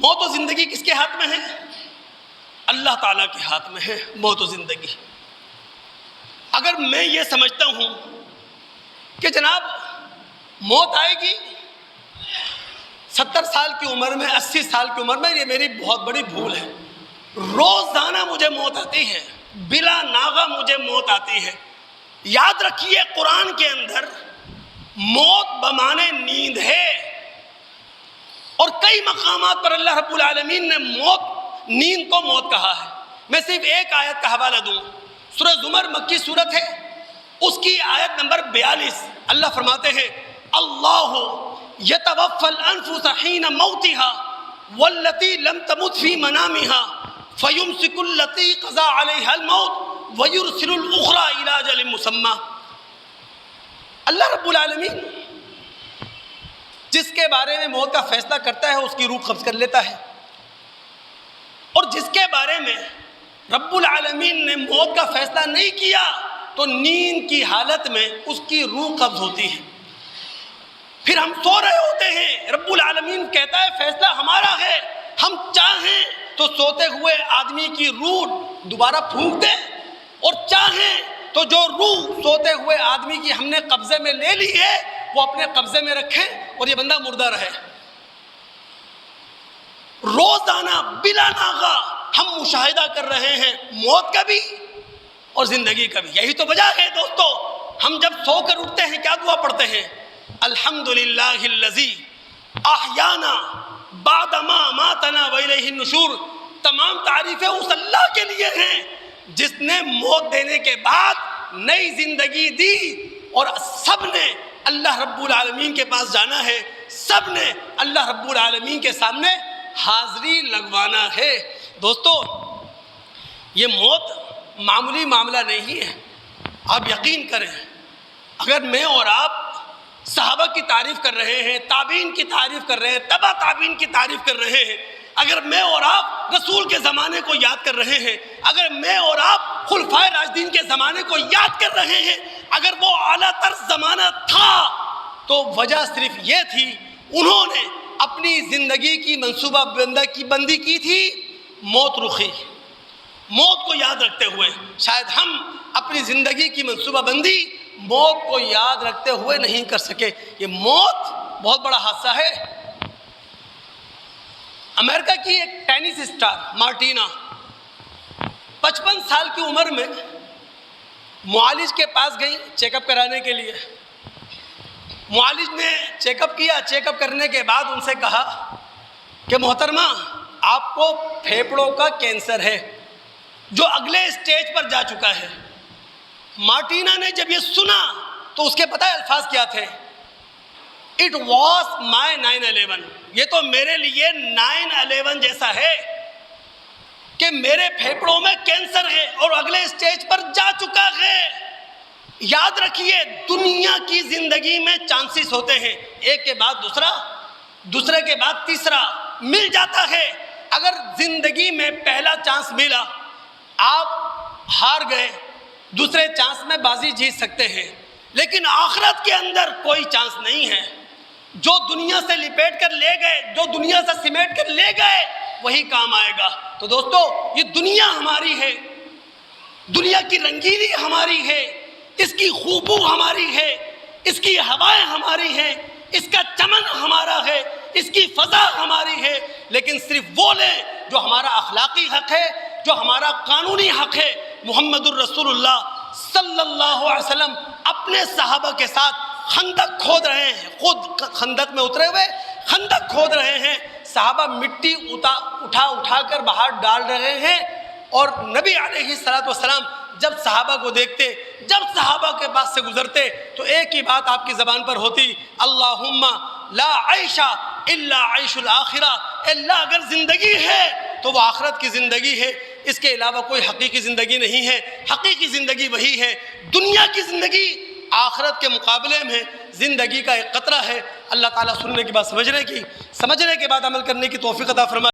موت و زندگی کس کے ہاتھ میں ہے؟ اللہ تعالیٰ کے ہاتھ میں ہے موت و زندگی۔ اگر میں یہ سمجھتا ہوں کہ جناب موت آئے گی 70 سال کی عمر میں، 80 سال کی عمر میں، یہ میری بہت بڑی بھول ہے۔ روزانہ مجھے موت آتی ہے، بلا ناغہ مجھے موت آتی ہے۔ یاد رکھیے قرآن کے اندر موت بمانے نیند ہے، اور کئی مقامات پر اللہ رب العالمین نے نیند کو موت کہا ہے۔ میں صرف ایک آیت کا حوالہ دوں، سورہ زمر مکی سورت ہے، اس کی آیت نمبر 42 اللہ فرماتے ہیں اللہ یتوفی الانفس حین موتها والتی لم تمت فی منامها فیمسک التی قضى علیہا الموت ویرسل الاخری الی اجل مسمی۔ اللہ رب العالمین جس کے بارے میں موت کا فیصلہ کرتا ہے اس کی روح قبض کر لیتا ہے، اور جس کے بارے میں رب العالمین نے موت کا فیصلہ نہیں کیا تو نیند کی حالت میں اس کی روح قبض ہوتی ہے۔ پھر ہم سو رہے ہوتے ہیں، رب العالمین کہتا ہے فیصلہ ہمارا ہے، ہم چاہیں تو سوتے ہوئے آدمی کی روح دوبارہ پھونک دیں، اور چاہیں تو جو روح سوتے ہوئے آدمی کی ہم نے قبضے میں لے لی ہے وہ اپنے قبضے میں رکھیں اور یہ بندہ مردہ رہے۔ روزانہ بلا ناغہ ہم مشاہدہ کر رہے ہیں موت کا بھی اور زندگی کا بھی۔ یہی تو وجہ ہے دوستو، ہم جب سو کر اٹھتے ہیں کیا دعا پڑھتے ہیں؟ الحمدللہ الذی احیانا بعد ما اماتنا والیہ النشور۔ تمام تعریفیں اس اللہ کے لیے ہیں جس نے موت دینے کے بعد نئی زندگی دی، اور سب نے اللہ رب العالمین کے پاس جانا ہے، سب نے اللہ رب العالمین کے سامنے حاضری لگوانا ہے۔ دوستو یہ موت معمولی معاملہ نہیں ہے، آپ یقین کریں۔ اگر میں اور آپ صحابہ کی تعریف کر رہے ہیں، تابعین کی تعریف کر رہے ہیں، تبع تابعین کی تعریف کر رہے ہیں، اگر میں اور آپ رسول کے زمانے کو یاد کر رہے ہیں، اگر میں اور آپ خلفائے راشدین کے زمانے کو یاد کر رہے ہیں، اگر وہ اعلیٰ تر زمانہ تھا تو وجہ صرف یہ تھی انہوں نے اپنی زندگی کی منصوبہ بندی کی تھی موت رخی۔ موت کو یاد رکھتے ہوئے شاید ہم اپنی زندگی کی منصوبہ بندی موت کو یاد رکھتے ہوئے نہیں کر سکے۔ یہ موت بہت بڑا حادثہ ہے۔ امریکہ کی ایک ٹینس اسٹار مارٹینا 55 سال کی عمر میں معالج کے پاس گئی چیک اپ کرانے کے لیے۔ معالج نے چیک اپ کیا، چیک اپ کرنے کے بعد ان سے کہا کہ محترمہ آپ کو پھیپھڑوں کا کینسر ہے جو اگلے اسٹیج پر جا چکا ہے۔ مارٹینا نے جب یہ سنا تو اس کے پتہ الفاظ کیا تھے؟ It was my 9/11۔ یہ تو میرے لیے 9/11 جیسا ہے کہ میرے پھیپھڑوں میں کینسر ہے اور اگلے اسٹیج پر جا چکا ہے۔ یاد رکھیے دنیا کی زندگی میں چانسز ہوتے ہیں، ایک کے بعد دوسرا، دوسرے کے بعد تیسرا مل جاتا ہے۔ اگر زندگی میں پہلا چانس ملا، آپ ہار گئے، دوسرے چانس میں بازی جیت سکتے ہیں، لیکن آخرت کے اندر کوئی چانس نہیں ہے۔ جو دنیا سے لپیٹ کر لے گئے، جو دنیا سے سمیٹ کر لے گئے وہی کام آئے گا۔ تو دوستو یہ دنیا ہماری ہے، دنیا کی رنگینی ہماری ہے، اس کی خوشبو ہماری ہے، اس کی ہوائیں ہماری ہیں، اس کا چمن ہمارا ہے، اس کی فضا ہماری ہے، لیکن صرف وہ لیں جو ہمارا اخلاقی حق ہے، جو ہمارا قانونی حق ہے۔ محمد الرسول اللہ صلی اللہ علیہ وسلم اپنے صحابہ کے ساتھ خندق کھود رہے ہیں، خود خندق میں اترے ہوئے خندق کھود رہے ہیں، صحابہ مٹی اٹھا کر باہر ڈال رہے ہیں، اور نبی علیہ الصلوۃ والسلام جب صحابہ کو دیکھتے، جب صحابہ کے پاس سے گزرتے تو ایک ہی بات آپ کی زبان پر ہوتی، اللہم لا عیش الا عیش الاخرہ۔ اللہ اگر زندگی ہے تو وہ آخرت کی زندگی ہے، اس کے علاوہ کوئی حقیقی زندگی نہیں ہے۔ حقیقی زندگی وہی ہے، دنیا کی زندگی آخرت کے مقابلے میں زندگی کا ایک قطرہ ہے۔ اللہ تعالیٰ سننے کی بات سمجھنے کے بعد عمل کرنے کی توفیق عطا فرمائے۔